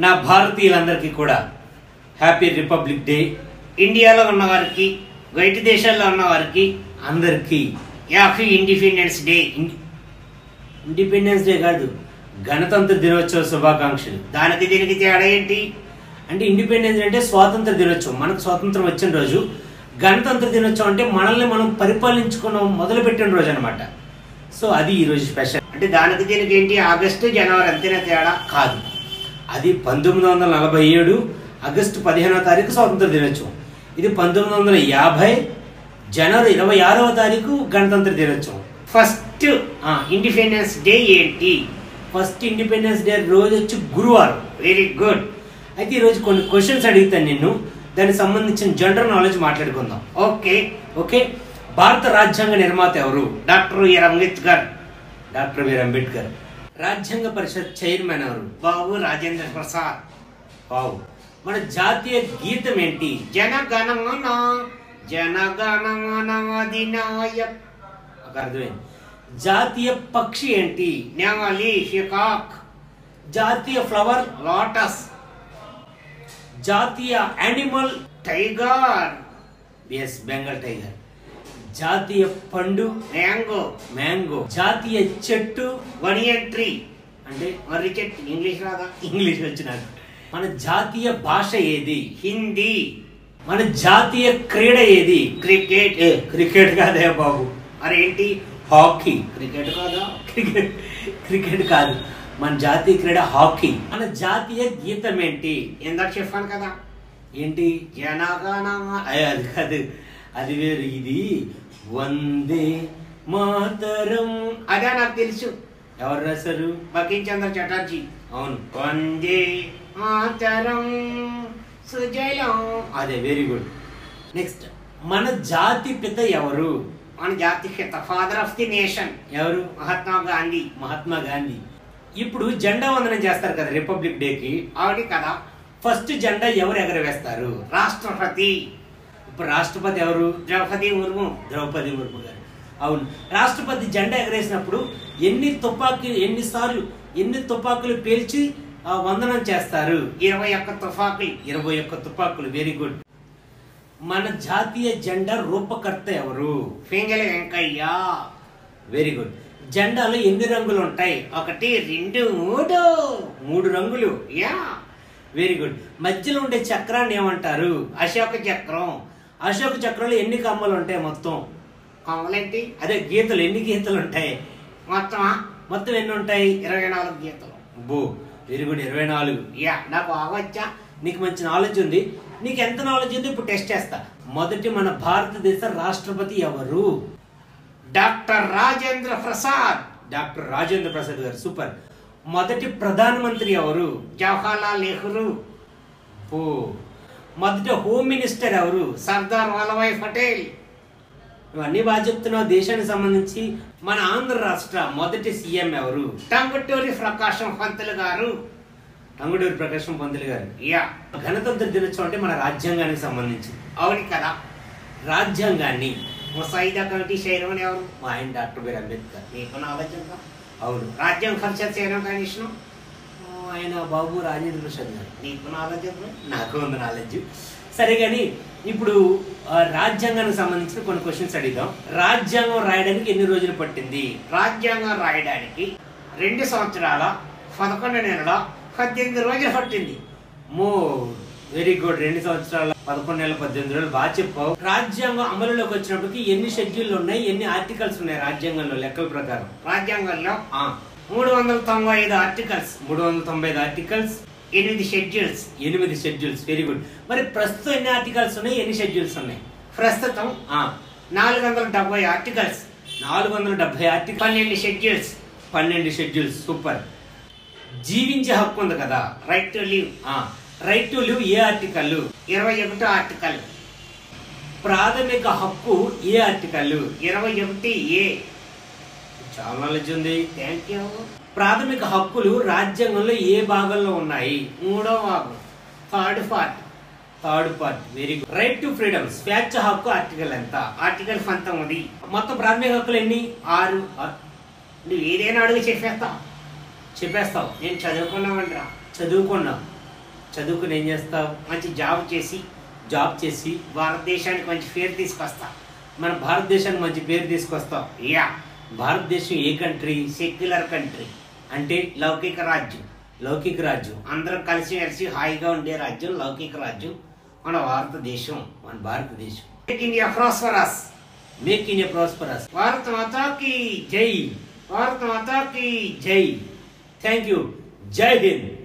నా భారతీయులందరికీ కూడా happy republic day. ఇండియాలో ఉన్నవారికి, బయట దేశాల్లో ఉన్నవారికి అందరికీ happy independence day. Independence day కాదు, గణతంత్ర దినోత్సవ శుభాకాంక్షలు. దానికి దీనికి తేడా ఏంటి అంటే, ఇండిపెండెన్స్ అంటే స్వాతంత్ర దినోత్సవం, మనకు స్వాతంత్రం వచ్చిన రోజు. గణతంత్ర దినోత్సవం అంటే మనల్ని మనం పరిపాలించుకున్న మొదలుపెట్టిన రోజు అనమాట. సో అది ఈరోజు స్పెషల్. అంటే దానికి దీనికి ఏంటి, ఆగస్టు జనవరి అంతేనా తేడా కాదు. అది 1947 ఆగస్టు 15వ తారీఖు స్వాతంత్ర దినోత్సవం. ఇది 1950 జనవరి 26వ తారీఖు గణతంత్ర దినోత్సవం. ఫస్ట్ ఇండిపెండెన్స్ డే ఏంటి? ఫస్ట్ ఇండిపెండెన్స్ డే రోజు వచ్చి గురువారం. Very good. అయితే ఈరోజు కొన్ని క్వశ్చన్స్ అడుగుతాను నిన్ను, దానికి సంబంధించిన జనరల్ నాలెడ్జ్ మాట్లాడుకుందాం. Okay okay. భారత రాజ్యాంగ నిర్మాత ఎవరు? Doctor B R Ambedkar. Doctor B R Ambedkar. రాజ్యాంగ పరిషత్ చైర్మన్ ఎవరు? బాబు రాజేంద్ర ప్రసాద్. బాబు. మన జాతీయ గీతం ఏంటి? జనగణమన జనగణమన అధినాయక్. అర్థమైంది. జాతీయ పక్షి ఏంటి? నెమలి, పికాక్. జాతీయ ఫ్లవర్ లోటస్. జాతీయ animal tiger. Yes, Bengal tiger. జాతీయ పండు మ్యాంగో. మ్యాంగో. జాతీయ చెట్టు బనియన్ ట్రీ. అంటే మర్రి చెట్టు. ఇంగ్లీష్ రాదా? ఇంగ్లీష్ వచ్చినాడు. మన జాతీయ భాష ఏది? హిందీ. మన జాతీయ క్రీడ ఏది? క్రికెట్. క్రికెట్ కాదే బాబు, మరేంటి? హాకీ. క్రికెట్ కాదా? క్రికెట్ కాదు, మన జాతీయ క్రీడ హాకీ. మన జాతీయ గీతం ఏంటి? ఇందాక చెప్పాను కదా, ఏంటి? జనగణమ. అది కాదు, అది వేరు. ఇది వందే మాతరం. అదే నాకు తెలుసు. ఎవరు రాశారు? బకిం చంద్ర చటర్జీ. అవును, వందే మాతరం సుజలం. అదే, వెరీ గుడ్. నెక్స్ట్, మన జాతి పిత ఎవరు? మన జాతి పిత, ఫాదర్ ఆఫ్ ది నేషన్ ఎవరు? మహాత్మా గాంధీ. మహాత్మా గాంధీ. ఇప్పుడు జెండా వందనం చేస్తారు కదా రిపబ్లిక్ డేకి, అవును కదా. ఫస్ట్ జెండా ఎవరు ఎగరవేస్తారు? రాష్ట్రపతి. ఇప్పుడు రాష్ట్రపతి ఎవరు? ద్రౌపది ముర్ము. ద్రౌపది ముర్ము గారు. అవును. రాష్ట్రపతి జెండా ఎగరేసినప్పుడు ఎన్ని తుపాకులు పేల్చి వందనం చేస్తారు? 21 తుపాకులు. 21 తుపాకులు. Very good. మన జాతీయ జెండా రూపకర్త ఎవరు? పింగళి వెంకయ్య. Very good. జెండాలో ఎన్ని రంగులు ఉంటాయి? 1 2 3. 3 రంగులు. Yeah, very good. మధ్యలో ఉండే చక్రాన్ని ఏమంటారు? అశోక చక్రం. అశోక చక్రంలో ఎన్ని కమ్మలు ఉంటాయి మొత్తం? కమ్మలేంటి? అదే గీతలు. ఎన్ని గీతలు ఉంటాయి మొత్తం ఎన్ని ఉంటాయి? 24 గీతలు. బో, వెరీ గుడ్. 24. యా, నాకు ఆగొచ్చా? నీకు మంచి నాలెడ్జ్ ఉంది. నీకు ఎంత నాలెడ్జ్ ఉంది ఇప్పుడు టెస్ట్ చేస్తా. మొదటి మన భారతదేశ రాష్ట్రపతి ఎవరు? డాక్టర్ రాజేంద్ర ప్రసాద్. డాక్టర్ రాజేంద్ర ప్రసాద్ గారు. సూపర్. మొదటి ప్రధానమంత్రి ఎవరు? జవహర్లాల్ నెహ్రూ. ఓ. మొదటి హోమ్ మినిస్టర్ ఎవరు? సర్దార్ వల్లభాయ్ పటేల్. ఇవన్నీ బాగా చెప్తున్నావు దేశానికి సంబంధించి. మన ఆంధ్ర రాష్ట్ర మొదటి సీఎం ఎవరు? టంగుటూరి ప్రకాశం పంతులు గారు. టంగుటూరి ప్రకాశం పంతులు గారు. యా. గణతంత్ర దినోత్సవం అంటే మన రాజ్యాంగానికి సంబంధించి, అవును కదా. రాజ్యాంగాన్ని ముసాయిదా కమిటీ చైర్మన్ ఎవరు? మా ఆయన డాక్టర్ బిఆర్ అంబేద్కర్. నీకు నాలెడ్జ్ ఉందా? అవును. రాజ్యాంగ పరిషత్ చైర్మన్ కమిషన్ ఆయన బాబు రాజేంద్ర ప్రసాద్ గారు. నీకు నాలెడ్జ్ ఉందా? నాకు ఉంది నాలెడ్జ్. సరే కానీ ఇప్పుడు రాజ్యాంగానికి సంబంధించిన కొన్ని క్వశ్చన్స్ అడిగాం. రాజ్యాంగం రాయడానికి ఎన్ని రోజులు పట్టింది? రాజ్యాంగం రాయడానికి 2 సంవత్సరాల 11 నెలల 18 రోజులు పట్టింది. Very good. 2 సంవత్సరాల 11 నెలల 18 రోజులు. బాగా చెప్పావు. రాజ్యాంగం అమలులోకి వచ్చినప్పటికి ఎన్ని షెడ్యూల్ ఉన్నాయి, ఎన్ని ఆర్టికల్స్ ఉన్నాయి రాజ్యాంగంలో లెక్కల ప్రకారం? రాజ్యాంగంలో 395 articles. 395 articles, 8 schedules. 8 schedules. Very good. మరి ప్రస్తుతం ఎన్ని ఆర్టికల్స్ ఉన్నాయి, ఎన్ని షెడ్యూల్స్ ఉన్నాయి? ప్రస్తుతం 470 articles. 470 articles, 12 schedules. 12 schedules. Super. జీవించే హక్కు ఉంది కదా, right to live. Right to live A article? 21 article. ప్రాథమిక హక్కు ఏ ఆర్టికల్? 21A. చాలా నాలెడ్జ్ ఉంది. Thank you. ప్రాథమిక హక్కులు రాజ్యాంగంలో ఏ భాగంలో ఉన్నాయి? 3వ భాగం, third part. Very good. Right to freedom, స్వేచ్ఛ హక్కు ఆర్టికల్ ఎంత? ఆర్టికల్ 19. మొత్తం ప్రాథమిక హక్కులు ఎన్ని? 6. నువ్వు ఏదైనా అడుగు చెప్పేస్తావు. నేను చదువుకున్నామంటరా. చదువుకున్నా. చదువుకుని ఏం చేస్తావు? మంచి జాబ్ చేసి భారతదేశానికి మంచి పేరు తీసుకొస్తా. మన భారతదేశానికి మంచి పేరు తీసుకొస్తాం. యా, భారతదేశం ఏ కంట్రీ? సెక్యులర్ కంట్రీ, అంటే లౌకిక రాజ్యం. అందరం కలిసి హాయిగా ఉండే రాజ్యం లౌకిక రాజ్యం మన భారతదేశం. Make India prosperous. భారత మాతాకి జై. Thank you. జై హింద్.